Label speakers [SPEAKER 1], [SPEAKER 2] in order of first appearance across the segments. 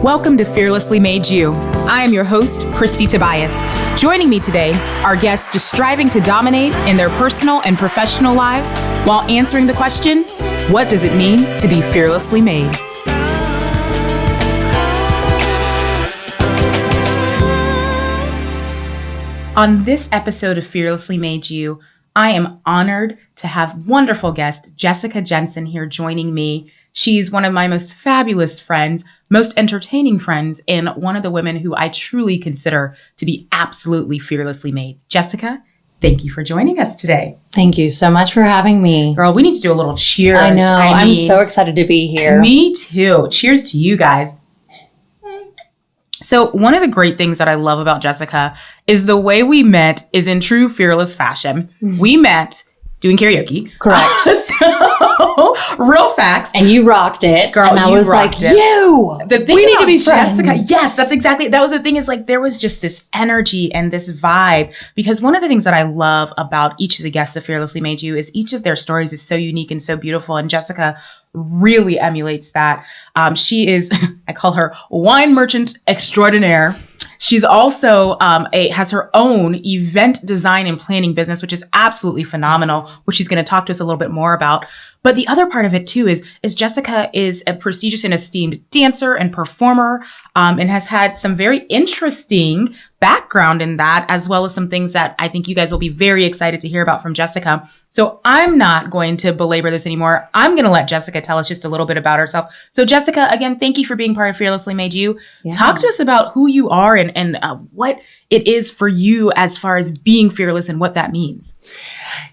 [SPEAKER 1] Welcome to Fearlessly Made You. I am your host, Kristie Tobias. Joining me today are guests just striving to dominate in their personal and professional lives while answering the question, what does it mean to be fearlessly made? On this episode of Fearlessly Made You, I am honored to have wonderful guest Jessica Jensen here joining me. She's one of my most fabulous friends, most entertaining friends, and one of the women who I truly consider to be absolutely fearlessly made. Jessica, thank you for joining us today.
[SPEAKER 2] Thank you so much for having me.
[SPEAKER 1] Girl, we need to do a little cheers.
[SPEAKER 2] I know. I'm so excited to be here.
[SPEAKER 1] Me too. Cheers to you guys. So one of the great things that I love about Jessica is the way we met is in true fearless fashion. We met doing karaoke.
[SPEAKER 2] Correct.
[SPEAKER 1] So, real facts.
[SPEAKER 2] And you rocked it.
[SPEAKER 1] Girl,
[SPEAKER 2] and I was like,
[SPEAKER 1] it.
[SPEAKER 2] we need to be friends.
[SPEAKER 1] Jessica, yes, that's exactly. That was the thing, is like there was just this energy and this vibe, because one of the things that I love about each of the guests of Fearlessly Made You is each of their stories is so unique and so beautiful. And Jessica really emulates that. She is, I call her wine merchant extraordinaire. She's also has her own event design and planning business, which is absolutely phenomenal, which she's going to talk to us a little bit more about. But the other part of it too is Jessica is a prestigious and esteemed dancer and performer, and has had some very interesting background in that, as well as some things that I think you guys will be very excited to hear about from Jessica. So I'm not going to belabor this anymore. I'm going to let Jessica tell us just a little bit about herself. So Jessica, again, thank you for being part of Fearlessly Made You. Yeah. Talk to us about who you are and what it is for you as far as being fearless and what that means.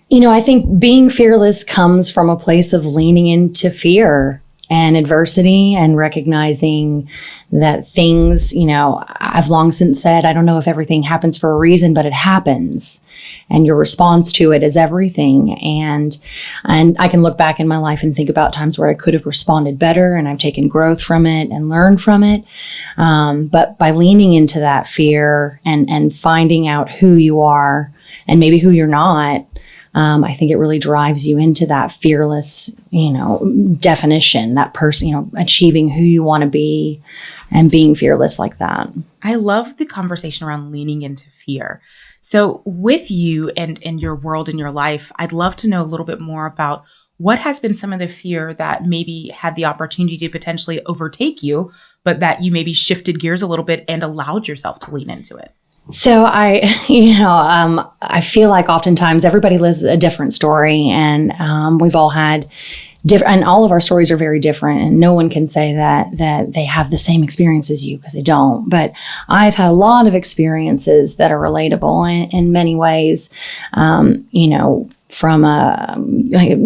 [SPEAKER 2] You know, I think being fearless comes from a place of leaning into fear and adversity and recognizing that things, you know, I've long since said, I don't know if everything happens for a reason, but it happens. And your response to it is everything. And I can look back in my life and think about times where I could have responded better, and I've taken growth from it and learned from it. But by leaning into that fear and finding out who you are and maybe who you're not, I think it really drives you into that fearless, definition, that person, achieving who you want to be and being fearless like that.
[SPEAKER 1] I love the conversation around leaning into fear. So with you and your world and your life, I'd love to know a little bit more about what has been some of the fear that maybe had the opportunity to potentially overtake you, but that you maybe shifted gears a little bit and allowed yourself to lean into it.
[SPEAKER 2] So I feel like oftentimes everybody lives a different story, and we've all had different, and all of our stories are very different, and no one can say that they have the same experience as you, because they don't. But I've had a lot of experiences that are relatable in many ways, from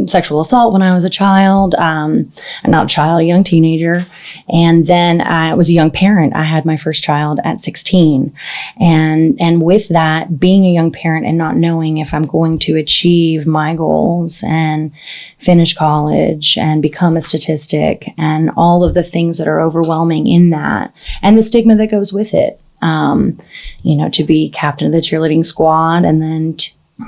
[SPEAKER 2] sexual assault when I was a child, a young teenager. And then I was a young parent. I had my first child at 16. And with that, being a young parent and not knowing if I'm going to achieve my goals and finish college and become a statistic and all of the things that are overwhelming in that, and the stigma that goes with it, to be captain of the cheerleading squad and then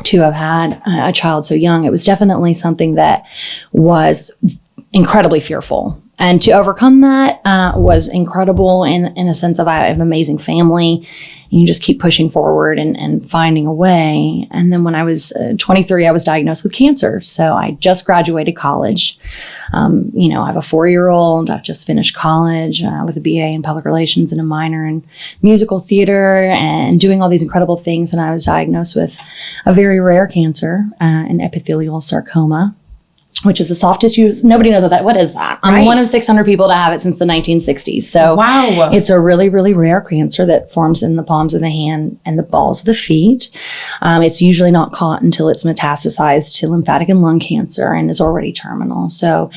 [SPEAKER 2] to have had a child so young, it was definitely something that was incredibly fearful. And to overcome that was incredible in a sense of I have an amazing family. And you just keep pushing forward and finding a way. And then when I was 23, I was diagnosed with cancer. So I just graduated college. I have a 4-year-old. I've just finished college with a BA in public relations and a minor in musical theater and doing all these incredible things. And I was diagnosed with a very rare cancer, an epithelial sarcoma, which is a soft tissue. Nobody knows what is that. I'm one of 600 people to have it since the 1960s. So
[SPEAKER 1] wow.
[SPEAKER 2] It's a really, really rare cancer that forms in the palms of the hand and the balls of the feet. It's usually not caught until it's metastasized to lymphatic and lung cancer and is already terminal. So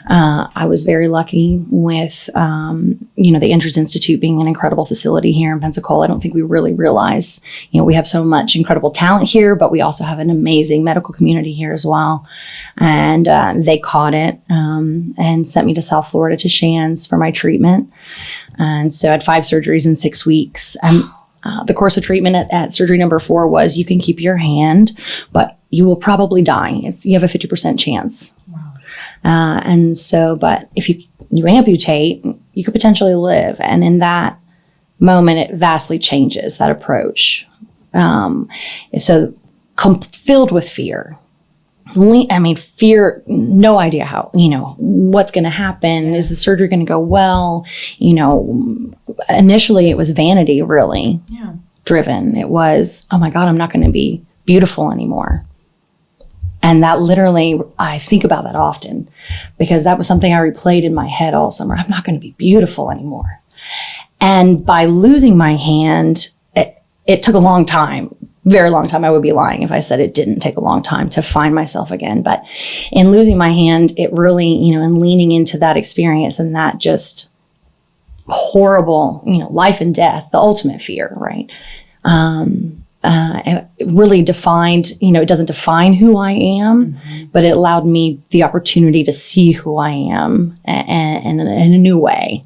[SPEAKER 2] I was very lucky with, the Andrews Institute being an incredible facility here in Pensacola. I don't think we really realize, we have so much incredible talent here, but we also have an amazing medical community here as well. And they caught it and sent me to South Florida to Shands for my treatment. And so I had 5 surgeries in 6 weeks. And the course of treatment at surgery number 4 was you can keep your hand, but you will probably die. You have a 50% chance. Wow. But if you amputate, you could potentially live. And in that moment, it vastly changes that approach. So filled with fear. Fear, no idea how, what's going to happen. Is the surgery going to go well? Initially it was vanity, really driven. It was, oh my God, I'm not going to be beautiful anymore. And that literally, I think about that often because that was something I replayed in my head all summer. I'm not going to be beautiful anymore. And by losing my hand, it took a long time, very long time. I would be lying if I said it didn't take a long time to find myself again. But in losing my hand, it really, and leaning into that experience and that just horrible, life and death, the ultimate fear, right? It really defined, it doesn't define who I am, but it allowed me the opportunity to see who I am in a new way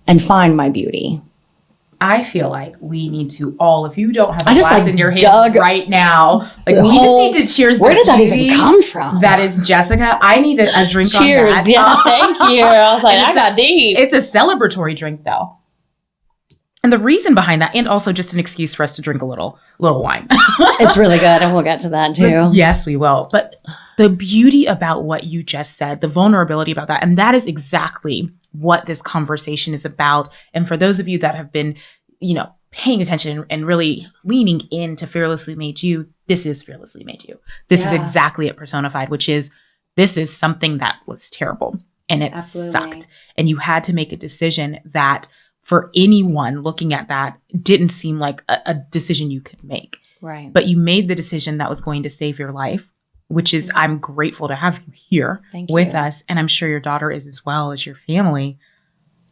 [SPEAKER 2] and find my beauty.
[SPEAKER 1] I feel like we need to all, if you don't have a glass in your hand right now, we just need to cheers.
[SPEAKER 2] Where did that even come from?
[SPEAKER 1] That is Jessica. I need a drink
[SPEAKER 2] cheers,
[SPEAKER 1] on that.
[SPEAKER 2] Yeah, thank you. I was like, I got deep.
[SPEAKER 1] It's a celebratory drink though. And the reason behind that, and also just an excuse for us to drink a little wine.
[SPEAKER 2] It's really good. And we'll get to that too.
[SPEAKER 1] Yes, we will. But the beauty about what you just said, the vulnerability about that, and that is exactly what this conversation is about. And for those of you that have been, paying attention and really leaning into Fearlessly Made You, this is Fearlessly Made You. This is exactly it personified, which is, this is something that was terrible and it sucked. And you had to make a decision that for anyone looking at that didn't seem like a decision you could make.
[SPEAKER 2] Right.
[SPEAKER 1] But you made the decision that was going to save your life, which is, I'm grateful to have you here with us. And I'm sure your daughter is as well as your family.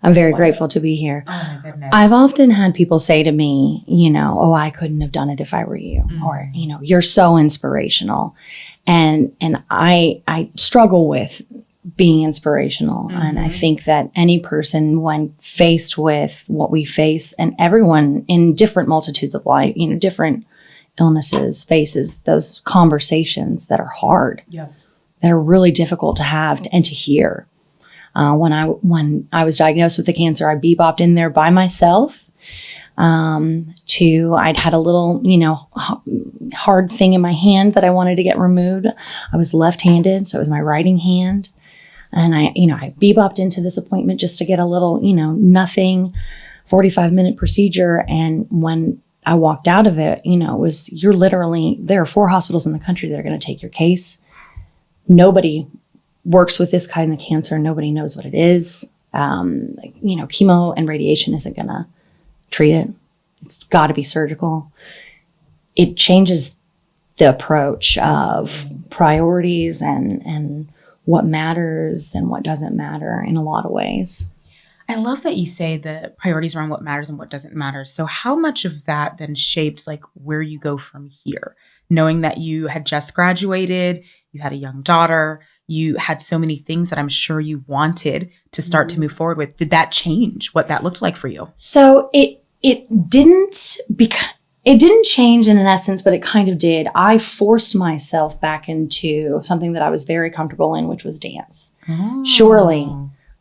[SPEAKER 2] I'm very grateful to be here. Oh my goodness. I've often had people say to me, oh, I couldn't have done it if I were you, or, you're so inspirational. And I struggle with being inspirational. And I think that any person, when faced with what we face, and everyone in different multitudes of life, different illnesses faces those conversations that are hard, that are really difficult to have and to hear. When I was diagnosed with the cancer, I bebopped in there by myself. I'd had a little, hard thing in my hand that I wanted to get removed. I was left-handed, so it was my writing hand. And I bebopped into this appointment just to get a little, nothing 45-minute procedure. And when I walked out of it, there are 4 hospitals in the country that are going to take your case. Nobody works with this kind of cancer. Nobody knows what it is. Chemo and radiation isn't going to treat it. It's got to be surgical. It changes the approach of priorities and what matters and what doesn't matter in a lot of ways.
[SPEAKER 1] I love that you say the priorities around what matters and what doesn't matter. So how much of that then shaped where you go from here? Knowing that you had just graduated, you had a young daughter, you had so many things that I'm sure you wanted to start to move forward with. Did that change what that looked like for you?
[SPEAKER 2] So it didn't change in an essence, but it kind of did. I forced myself back into something that I was very comfortable in, which was dance. Oh. Surely,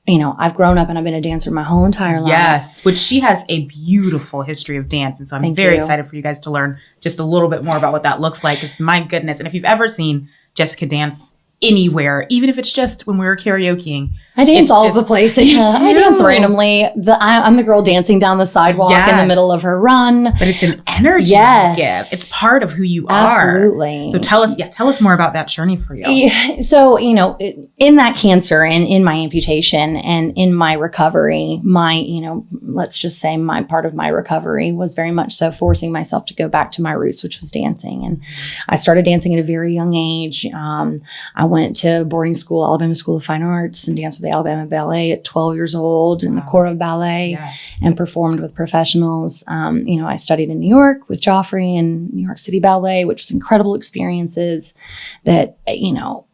[SPEAKER 2] I've grown up and I've been a dancer my whole entire life.
[SPEAKER 1] Yes, which she has a beautiful history of dance. And so I'm very excited for you guys to learn just a little bit more about what that looks like. My goodness. And if you've ever seen Jessica dance anywhere, even if it's just when we were karaokeing.
[SPEAKER 2] I dance all over the place. I dance randomly. I'm the girl dancing down the sidewalk in the middle of her run.
[SPEAKER 1] But it's an energy you give. It's part of who you are.
[SPEAKER 2] Absolutely.
[SPEAKER 1] So tell us more about that journey for you.
[SPEAKER 2] Yeah. So, in that cancer and in my amputation and in my recovery, let's just say my part of my recovery was very much so forcing myself to go back to my roots, which was dancing. And I started dancing at a very young age. I went to boarding school, Alabama School of Fine Arts, and danced with the Alabama Ballet at 12 years old in the Corps of Ballet and performed with professionals. I studied in New York with Joffrey and New York City Ballet, which was incredible experiences that,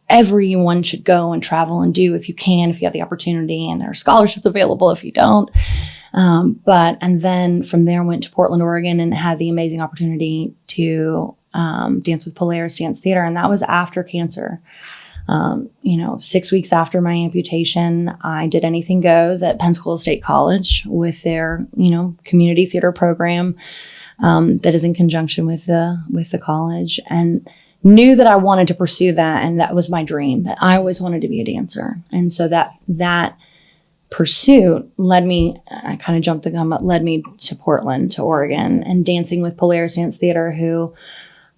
[SPEAKER 2] everyone should go and travel and do if you can, if you have the opportunity, and there are scholarships available if you don't. And then from there went to Portland, Oregon, and had the amazing opportunity to dance with Polaris Dance Theater. And that was after cancer. 6 weeks after my amputation, I did Anything Goes at Pensacola State College with their, community theater program that is in conjunction with the college, and knew that I wanted to pursue that. And that was my dream, that I always wanted to be a dancer. And so that pursuit led me, I kind of jumped the gun, but led me to Portland, to Oregon, and dancing with Polaris Dance Theater, who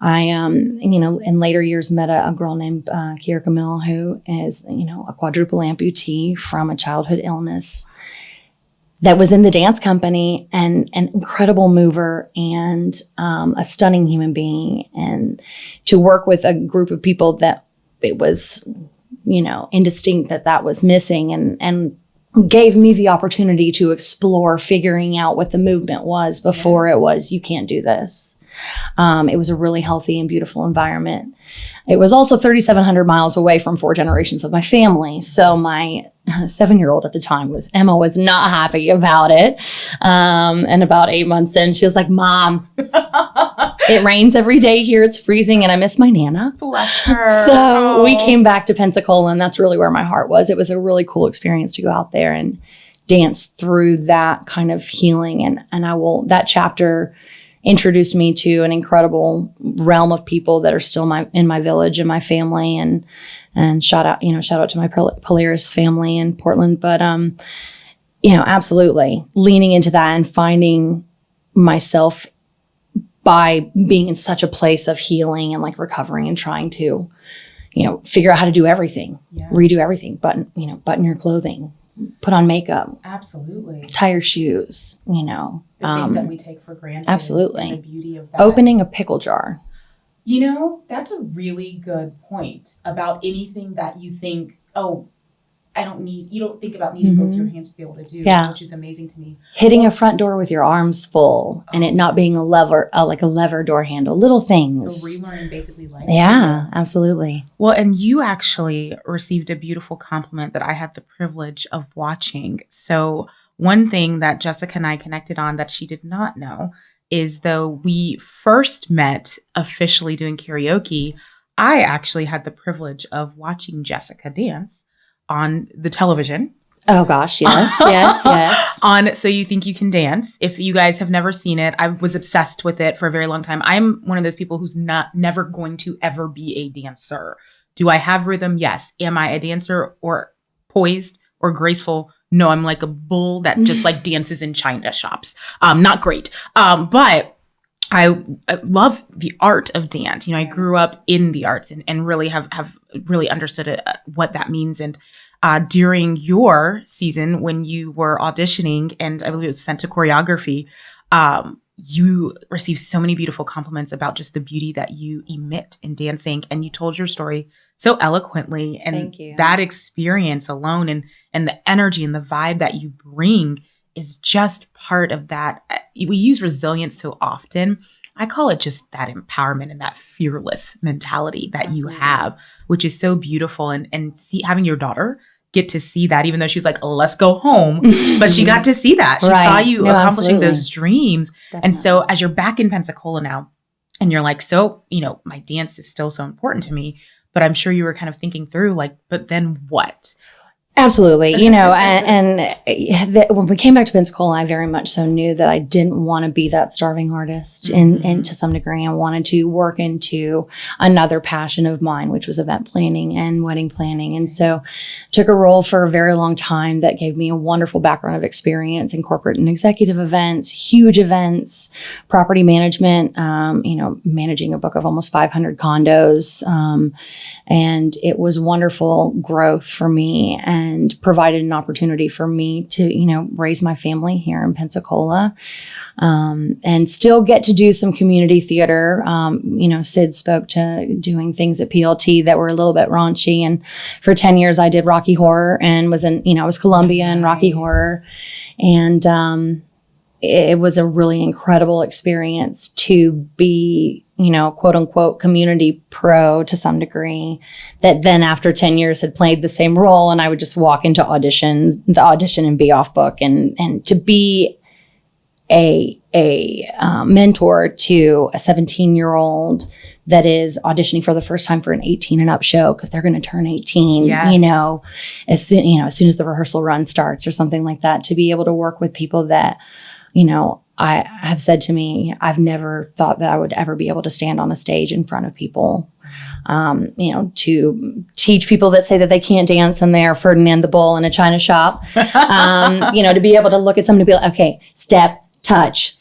[SPEAKER 2] I, in later years met a girl named Kiera Camille, who is, a quadruple amputee from a childhood illness, that was in the dance company, and an incredible mover, and a stunning human being. And to work with a group of people that it was, indistinct that was missing, and gave me the opportunity to explore figuring out what the movement was before it was, you can't do this. It was a really healthy and beautiful environment. It was also 3,700 miles away from 4 generations of my family. So my 7-year-old at the time Emma was not happy about it. And about 8 months in, she was like, "Mom, it rains every day here. It's freezing and I miss my Nana."
[SPEAKER 1] Bless her.
[SPEAKER 2] So we came back to Pensacola, and that's really where my heart was. It was a really cool experience to go out there and dance through that kind of healing. And that chapter introduced me to an incredible realm of people that are still in my village and my family, and shout out to my Polaris family in Portland. But, absolutely leaning into that and finding myself by being in such a place of healing and like recovering, and trying to, figure out how to do everything, redo everything, button your clothing, put on makeup,
[SPEAKER 1] absolutely,
[SPEAKER 2] tie your shoes,
[SPEAKER 1] the things that we take for granted.
[SPEAKER 2] Absolutely.
[SPEAKER 1] And the beauty of that.
[SPEAKER 2] Opening a pickle jar.
[SPEAKER 1] That's a really good point about anything that you think, oh, you don't think about needing both your hands to be able to do, which is amazing to me.
[SPEAKER 2] Hitting a front door with your arms full, and it not being a lever door handle, little things.
[SPEAKER 1] So relearning basically life.
[SPEAKER 2] Yeah, absolutely.
[SPEAKER 1] Well, and you actually received a beautiful compliment that I had the privilege of watching. So one thing that Jessica and I connected on that she did not know is, though we first met officially doing karaoke, I actually had the privilege of watching Jessica dance on the television.
[SPEAKER 2] Oh gosh, yes.
[SPEAKER 1] On So You Think You Can Dance. If you guys have never seen it, I was obsessed with it for a very long time. I'm one of those people who's never going to ever be a dancer. Do I have rhythm? Yes. Am I a dancer, or poised or graceful? No, I'm like a bull that just like dances in China shops. Not great. But I love the art of dance. I grew up in the arts and really have really understood what that means. And during your season, when you were auditioning, and I believe it was sent to choreography, you received so many beautiful compliments about just the beauty that you emit in dancing. And you told your story so eloquently. And
[SPEAKER 2] thank you.
[SPEAKER 1] That experience alone and the energy and the vibe that you bring is just part of that. We use resilience so often. I call it just that empowerment and that fearless mentality that you have, which is so beautiful. And having your daughter get to see that, even though she was like, "Let's go home," but she got to see that. She saw you accomplishing those dreams. Definitely. And so as you're back in Pensacola now, and you're like, so, my dance is still so important to me, but I'm sure you were kind of thinking through like, but then what?
[SPEAKER 2] Absolutely. When we came back to Pensacola, I very much so knew that I didn't want to be that starving artist. And to some degree, I wanted to work into another passion of mine, which was event planning and wedding planning. And so took a role for a very long time that gave me a wonderful background of experience in corporate and executive events, huge events, property management, managing a book of almost 500 condos. And it was wonderful growth for me, and provided an opportunity for me to, raise my family here in Pensacola, and still get to do some community theater. Sid spoke to doing things at PLT that were a little bit raunchy. And for 10 years, I did Rocky Horror and was in, I was Columbia and Rocky Horror. And it was a really incredible experience to be, quote unquote, community pro to some degree, that then after 10 years had played the same role, and I would just walk into the audition and be off book, and to be a a mentor to a 17-year-old that is auditioning for the first time for an 18 and up show because they're going to turn 18,
[SPEAKER 1] Yes.
[SPEAKER 2] as soon as the rehearsal run starts or something like that, to be able to work with people that, I have said to me, I've never thought that I would ever be able to stand on a stage in front of people. To teach people that say that they can't dance and they're Ferdinand the Bull in a china shop, to be able to look at somebody and be like, okay, step, touch.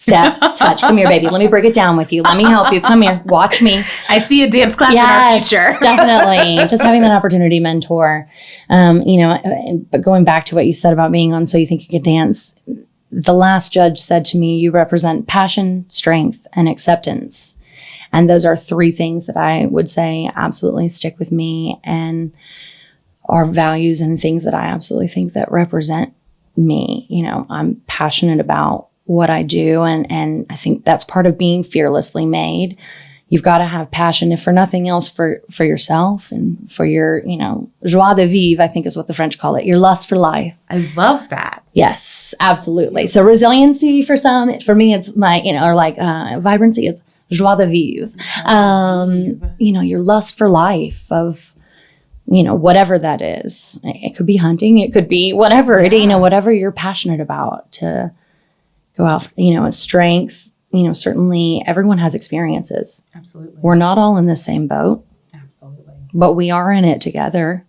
[SPEAKER 2] Come here, baby. Let me break it down with you. Let me help you. Come here. Watch me.
[SPEAKER 1] I see a dance class in our future.
[SPEAKER 2] Definitely. Just having that opportunity mentor. But going back to what you said about being on So You Think You Can Dance, the last judge said to me, you represent passion, strength, and acceptance. And those are three things that I would say absolutely stick with me and are values and things that I absolutely think that represent me. I'm passionate about what I do. And I think that's part of being fearlessly made. You've got to have passion, if for nothing else, for yourself and for your, joie de vivre, I think is what the French call it, your lust for life.
[SPEAKER 1] I love that.
[SPEAKER 2] Yes, absolutely. So resiliency for some, for me, it's my, vibrancy, it's joie de vivre. Your lust for life of, whatever that is. It could be hunting. It could be whatever, whatever you're passionate about to go out, strength. Certainly everyone has experiences.
[SPEAKER 1] Absolutely.
[SPEAKER 2] We're not all in the same boat.
[SPEAKER 1] Absolutely.
[SPEAKER 2] But we are in it together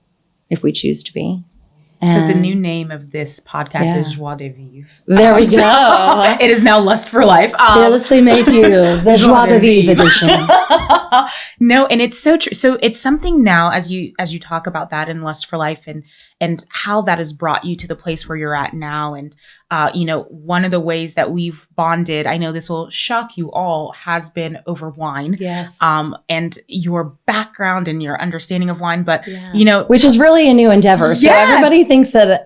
[SPEAKER 2] if we choose to be.
[SPEAKER 1] So the new name of this podcast is Joie de Vivre.
[SPEAKER 2] There we go.
[SPEAKER 1] It is now Lust for Life.
[SPEAKER 2] Fearlessly made you the Joie de Vivre edition.
[SPEAKER 1] No, and it's so true. So it's something now as you talk about that in Lust for Life and how that has brought you to the place where you're at now. And, one of the ways that we've bonded, I know this will shock you all, has been over wine.
[SPEAKER 2] Yes.
[SPEAKER 1] And your background and your understanding of wine, but,
[SPEAKER 2] which is really a new endeavor. So everybody thinks that,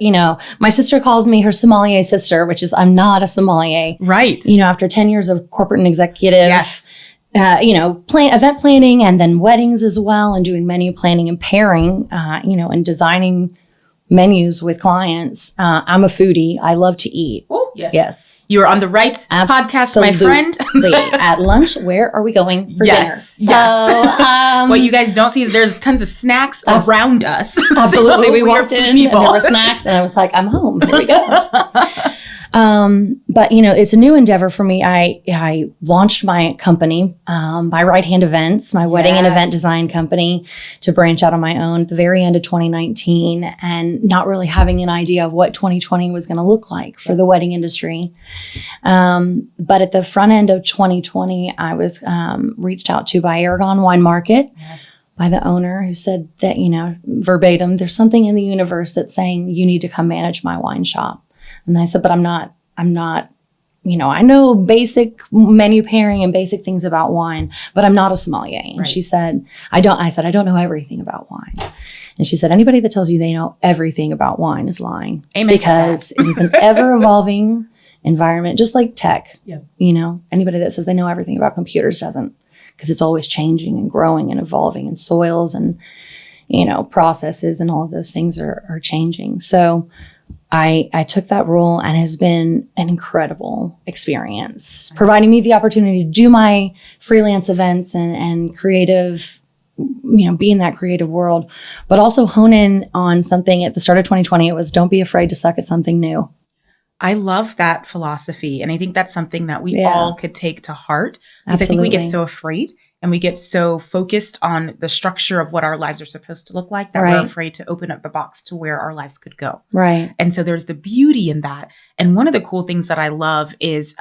[SPEAKER 2] my sister calls me her sommelier sister, which is, I'm not a sommelier.
[SPEAKER 1] Right.
[SPEAKER 2] After 10 years of corporate and executive, event planning and then weddings as well, and doing menu planning and pairing, and designing menus with clients. I'm a foodie. I love to eat.
[SPEAKER 1] Oh, yes.
[SPEAKER 2] Yes.
[SPEAKER 1] You're on the right podcast, my friend.
[SPEAKER 2] At lunch, where are we going for dinner? So,
[SPEAKER 1] what you guys don't see is there's tons of snacks around us.
[SPEAKER 2] Absolutely.
[SPEAKER 1] So
[SPEAKER 2] we walked in and there were snacks and I was like, I'm home. Here we go. But it's a new endeavor for me. I launched my company, MyRightHandEvents, my wedding and event design company, to branch out on my own at the very end of 2019, and not really having an idea of what 2020 was going to look like for the wedding industry. But at the front end of 2020, I was reached out to by Aragon Wine Market. Yes. By the owner, who said that, verbatim, there's something in the universe that's saying you need to come manage my wine shop. And I said, but I'm not, I know basic menu pairing and basic things about wine, but I'm not a sommelier. And she said, I don't know everything about wine. And she said, anybody that tells you they know everything about wine is lying.
[SPEAKER 1] Amen.
[SPEAKER 2] Because it is an ever evolving environment, just like tech. Yep. Anybody that says they know everything about computers doesn't, because it's always changing and growing and evolving, and soils and, processes and all of those things are changing. So I took that role, and it has been an incredible experience, providing me the opportunity to do my freelance events and creative, be in that creative world, but also hone in on something at the start of 2020. It was, don't be afraid to suck at something new.
[SPEAKER 1] I love that philosophy. And I think that's something that we all could take to heart. Because I think we get so afraid and we get so focused on the structure of what our lives are supposed to look like that we're afraid to open up the box to where our lives could go. Right. And so there's the beauty in that. And one of the cool things that I love is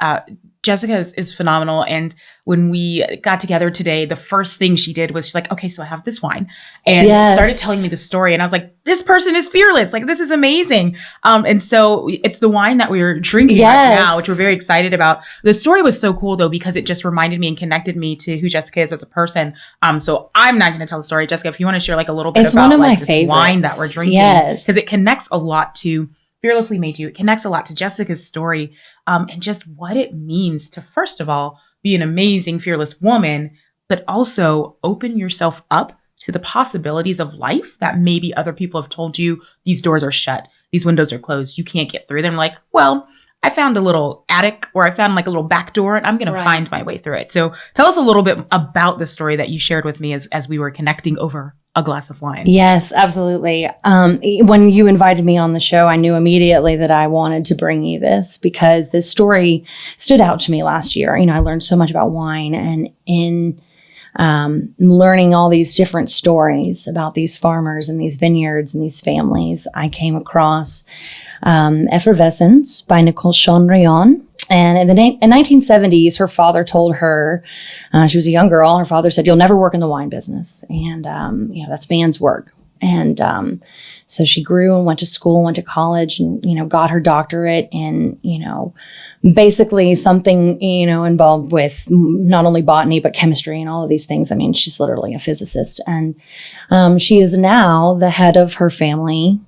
[SPEAKER 1] Jessica is phenomenal. And when we got together today, the first thing she did was she's like, okay, so I have this wine, and started telling me the story. And I was like, this person is fearless. Like, this is amazing. And so it's the wine that we were drinking right now, which we're very excited about. The story was so cool though, because it just reminded me and connected me to who Jessica is as a person. So I'm not going to tell the story. Jessica, if you want to share like a little bit about like this wine that we're drinking, because it connects a lot to Fearlessly Made You. It connects a lot to Jessica's story, and just what it means to, first of all, be an amazing, fearless woman, but also open yourself up to the possibilities of life that maybe other people have told you, these doors are shut, these windows are closed, you can't get through them. Like, well, I found a little attic, or I found like a little back door, and I'm going to find my way through it. So tell us a little bit about the story that you shared with me as we were connecting over a glass of wine.
[SPEAKER 2] Yes, absolutely. When you invited me on the show, I knew immediately that I wanted to bring you this because this story stood out to me last year. You know, I learned so much about wine, and in learning all these different stories about these farmers and these vineyards and these families, I came across Effervescence by Nicole Chanrion. And in the 1970s, her father told her, she was a young girl, her father said, "You'll never work in the wine business. And, you know, that's man's work." And so she grew and went to school, went to college, and, you know, got her doctorate in, you know, basically something, you know, involved with not only botany, but chemistry and all of these things. I mean, she's literally a physicist. And she is now the head of her family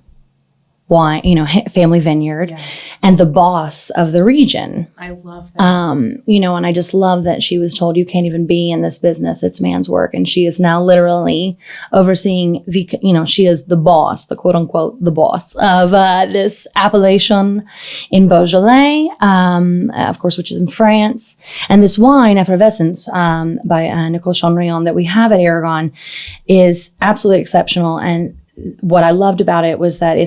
[SPEAKER 2] wine, you know, family vineyard, and the boss of the region.
[SPEAKER 1] I love that.
[SPEAKER 2] You know, and I just love that she was told, you can't even be in this business. It's man's work. And she is now literally overseeing the, you know, she is the boss, the quote unquote, the boss of this appellation in Beaujolais, of course, which is in France. And this wine, Effervescence, by Nicole Chanrion, that we have at Aragon is absolutely exceptional. And what I loved about it was that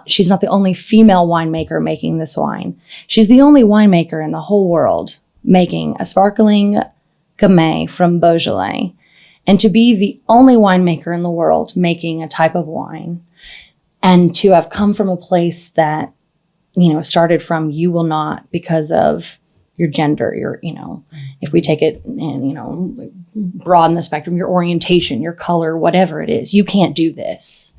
[SPEAKER 2] she's not the only female winemaker making this wine. She's the only winemaker in the whole world making a sparkling Gamay from Beaujolais. And to be the only winemaker in the world making a type of wine, and to have come from a place that, you know, started from you will not, because of your gender, your, you know, if we take it and, you know, broaden the spectrum, your orientation, your color, whatever it is, you can't do this.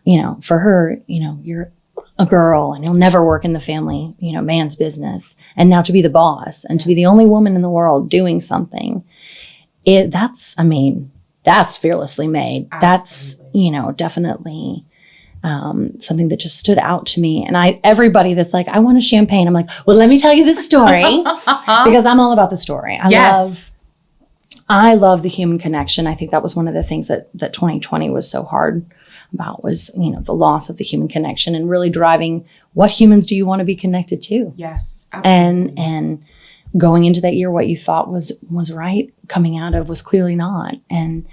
[SPEAKER 2] You know, for her, you know, you're a girl and you'll never work in the family, you know, man's business. And now to be the boss and to be the only woman in the world doing something, that's fearlessly made. Absolutely. That's, you know, definitely something that just stood out to me. And everybody that's like, I want a champagne. I'm like, well, let me tell you this story because I'm all about the story. I love the human connection. I think that was one of the things that 2020 was so hard about, was, you know, the loss of the human connection and really driving what humans do you want to be connected to?
[SPEAKER 1] Yes, absolutely.
[SPEAKER 2] And going into that year, what you thought was right, coming out of was clearly not. And,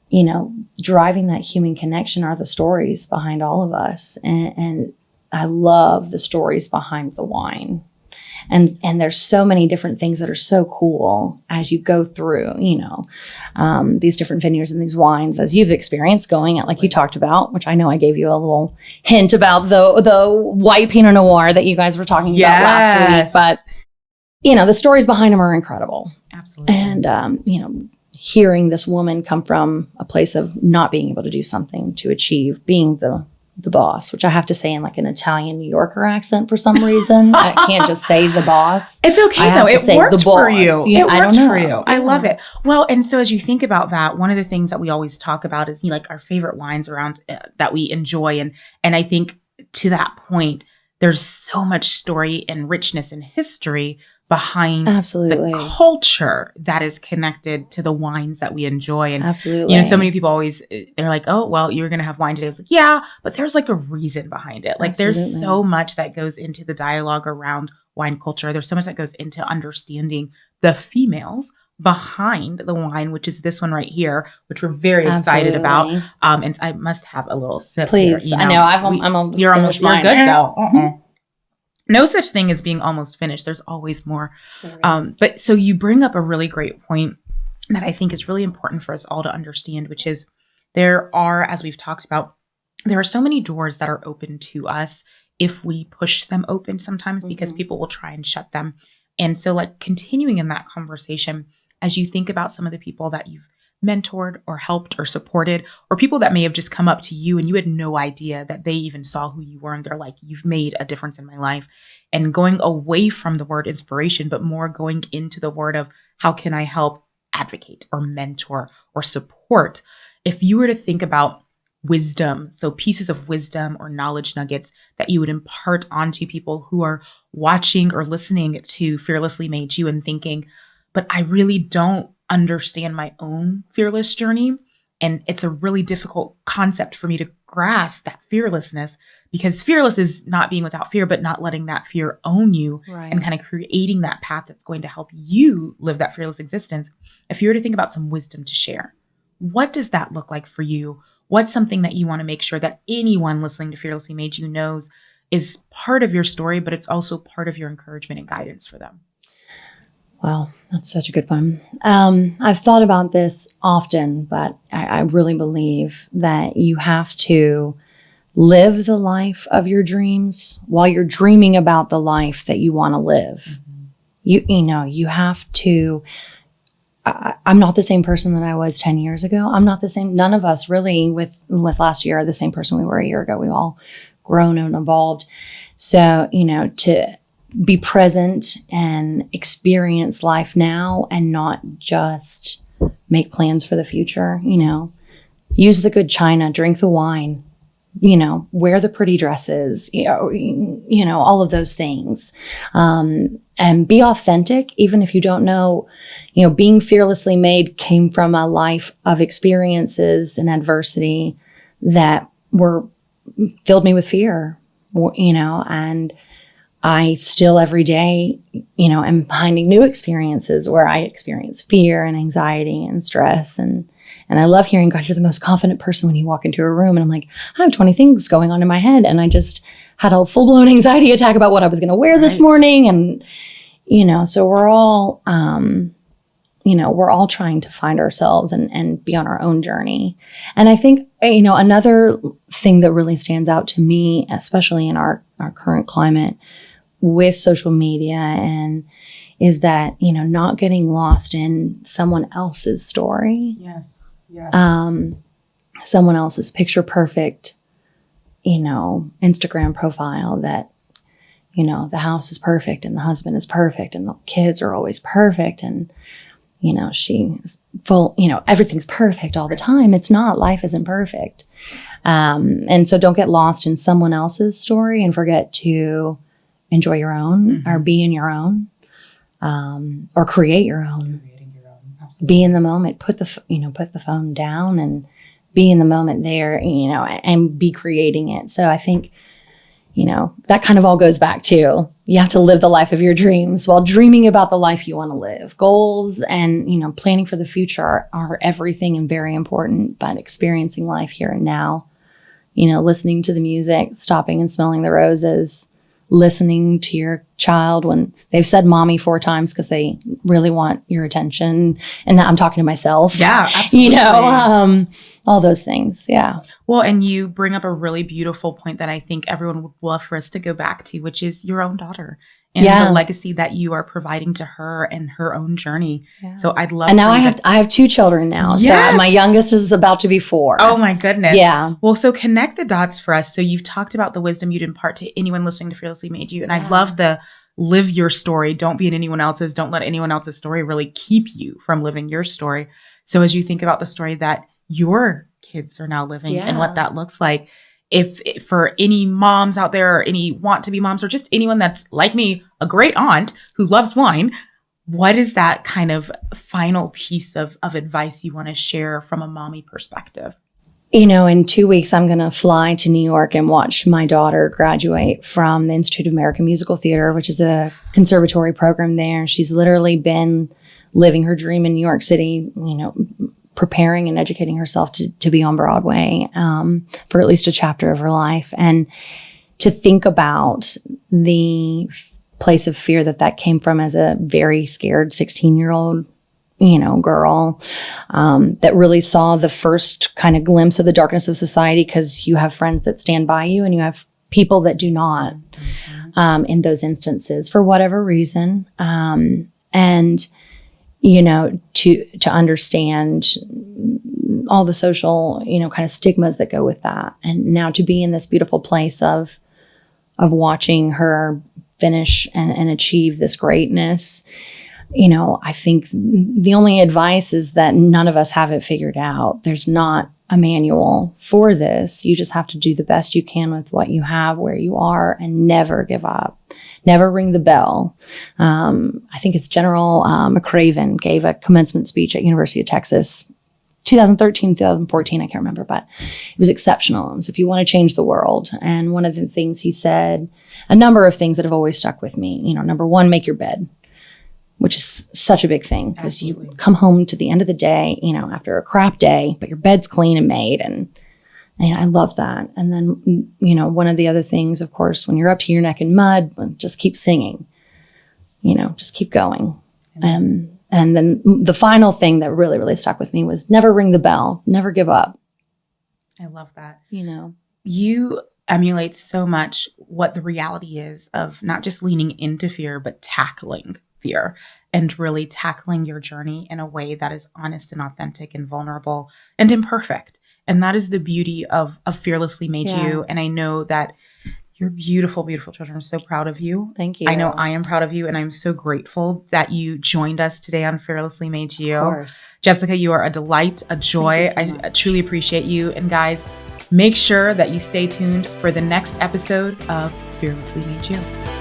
[SPEAKER 2] you know, driving that human connection are the stories behind all of us. And I love the stories behind the wine. And there's so many different things that are so cool as you go through, you know, these different vineyards and these wines, as you've experienced going at, like you talked about, which I know I gave you a little hint about the white Pinot Noir that you guys were talking about last week. But, you know, the stories behind them are incredible.
[SPEAKER 1] Absolutely.
[SPEAKER 2] And, you know, hearing this woman come from a place of not being able to do something to achieve being the boss, which I have to say in like an Italian New Yorker accent for some reason. I can't just say the boss.
[SPEAKER 1] It's okay though. It worked for you.
[SPEAKER 2] It
[SPEAKER 1] worked for you. I love it. Well, and so as you think about that, one of the things that we always talk about is, you know, like our favorite wines around that we enjoy. And I think to that point, there's so much story and richness and history behind the culture that is connected to the wines that we enjoy. And, you know, so many people always, they're like, oh, well, you're going to have wine today. It's like, yeah, but there's like a reason behind it. Like there's so much that goes into the dialogue around wine culture. There's so much that goes into understanding the females behind the wine, which is this one right here, which we're very excited about. And I must have a little sip.
[SPEAKER 2] Please. Here, you know? I know. I'm almost
[SPEAKER 1] You're good though.
[SPEAKER 2] Mm-hmm.
[SPEAKER 1] No such thing as being almost finished. There's always more. But so you bring up a really great point that I think is really important for us all to understand, which is there are, as we've talked about, there are so many doors that are open to us if we push them open sometimes, because people will try and shut them. And so like continuing in that conversation, as you think about some of the people that you've mentored or helped or supported, or people that may have just come up to you and you had no idea that they even saw who you were, and they're like, you've made a difference in my life, and going away from the word inspiration, but more going into the word of how can I help advocate or mentor or support. If you were to think about wisdom, so pieces of wisdom or knowledge nuggets that you would impart onto people who are watching or listening to Fearlessly Made You and thinking, but I really don't understand my own fearless journey. And it's a really difficult concept for me to grasp that fearlessness, because fearless is not being without fear, but not letting that fear own you and kind of creating that path that's going to help you live that fearless existence. If you were to think about some wisdom to share, what does that look like for you? What's something that you want to make sure that anyone listening to Fearlessly Made You knows is part of your story, but it's also part of your encouragement and guidance for them?
[SPEAKER 2] Well, that's such a good one. I've thought about this often, but I really believe that you have to live the life of your dreams while you're dreaming about the life that you want to live. Mm-hmm. You have to. I'm not the same person that I was 10 years ago. I'm not the same. None of us really with last year are the same person we were a year ago. We all grown and evolved. So, to be present and experience life now and not just make plans for the future, use the good china, drink the wine, wear the pretty dresses, all of those things. And be authentic, even if you don't know, being fearlessly made came from a life of experiences and adversity that filled me with fear, and I still every day, am finding new experiences where I experience fear and anxiety and stress. And I love hearing, God, you're the most confident person when you walk into a room. And I'm like, I have 20 things going on in my head. And I just had a full-blown anxiety attack about what I was going to wear this morning. And, so we're all, we're all trying to find ourselves and be on our own journey. And I think, another thing that really stands out to me, especially in our current climate with social media, and is that, not getting lost in someone else's story.
[SPEAKER 1] Yes.
[SPEAKER 2] Someone else's picture perfect, Instagram profile that, the house is perfect and the husband is perfect and the kids are always perfect. And, she is full, everything's perfect all the time. It's not. Life isn't perfect. And so don't get lost in someone else's story and forget to enjoy your own, or be in your own, or create your own. Be in the moment. Put the phone down and be in the moment there. And be creating it. So I think, that kind of all goes back to, you have to live the life of your dreams while dreaming about the life you want to live. Goals and, planning for the future are everything and very important, but experiencing life here and now, listening to the music, stopping and smelling the roses, listening to your child when they've said mommy 4 times because they really want your attention. And I'm talking to myself.
[SPEAKER 1] Yeah, absolutely.
[SPEAKER 2] All those things. Yeah.
[SPEAKER 1] Well, and you bring up a really beautiful point that I think everyone would love for us to go back to, which is your own daughter and the legacy that you are providing to her and her own journey. Yeah. So I'd love.
[SPEAKER 2] And now I have 2 children now.
[SPEAKER 1] Yes.
[SPEAKER 2] So my youngest is about to be 4.
[SPEAKER 1] Oh my goodness.
[SPEAKER 2] Yeah.
[SPEAKER 1] Well, so connect the dots for us. So you've talked about the wisdom you'd impart to anyone listening to Fearlessly Made You. And I love the live your story. Don't be in anyone else's. Don't let anyone else's story really keep you from living your story. So as you think about the story that your kids are now living and what that looks like, if for any moms out there or any want to be moms or just anyone that's like me, a great aunt who loves wine, what is that kind of final piece of advice you want to share from a mommy perspective?
[SPEAKER 2] In 2 weeks, I'm going to fly to New York and watch my daughter graduate from the Institute of American Musical Theater, which is a conservatory program there. She's literally been living her dream in New York City, preparing and educating herself to be on Broadway for at least a chapter of her life. And to think about the place of fear that came from as a very scared 16-year-old girl that really saw the first kind of glimpse of the darkness of society, because you have friends that stand by you and you have people that do not in those instances for whatever reason. And, to understand all the social, kind of stigmas that go with that. And now to be in this beautiful place of watching her finish and achieve this greatness. I think the only advice is that none of us have it figured out. There's not a manual for this. You just have to do the best you can with what you have, where you are, and never give up. Never ring the bell. I think it's General McRaven gave a commencement speech at University of Texas 2013, 2014, I can't remember, but it was exceptional. And so if you want to change the world, and one of the things he said, a number of things that have always stuck with me, you know, number one, make your bed, which is such a big thing because you come home to the end of the day, you know, after a crap day, but your bed's clean and made. And I love that. And then, you know, one of the other things, of course, when you're up to your neck in mud, just keep singing, you know, just keep going. And then the final thing that really, really stuck with me was never ring the bell, never give up.
[SPEAKER 1] I love that.
[SPEAKER 2] You know,
[SPEAKER 1] you emulate so much what the reality is of not just leaning into fear, but tackling fear and really tackling your journey in a way that is honest and authentic and vulnerable and imperfect. And that is the beauty of Fearlessly Made You. And I know that you're beautiful, beautiful children. I'm so proud of you.
[SPEAKER 2] Thank you.
[SPEAKER 1] I know I am proud of you, and I'm so grateful that you joined us today on Fearlessly Made You.
[SPEAKER 2] Of course.
[SPEAKER 1] Jessica, you are a delight, a joy. I truly appreciate you. And guys, make sure that you stay tuned for the next episode of Fearlessly Made You.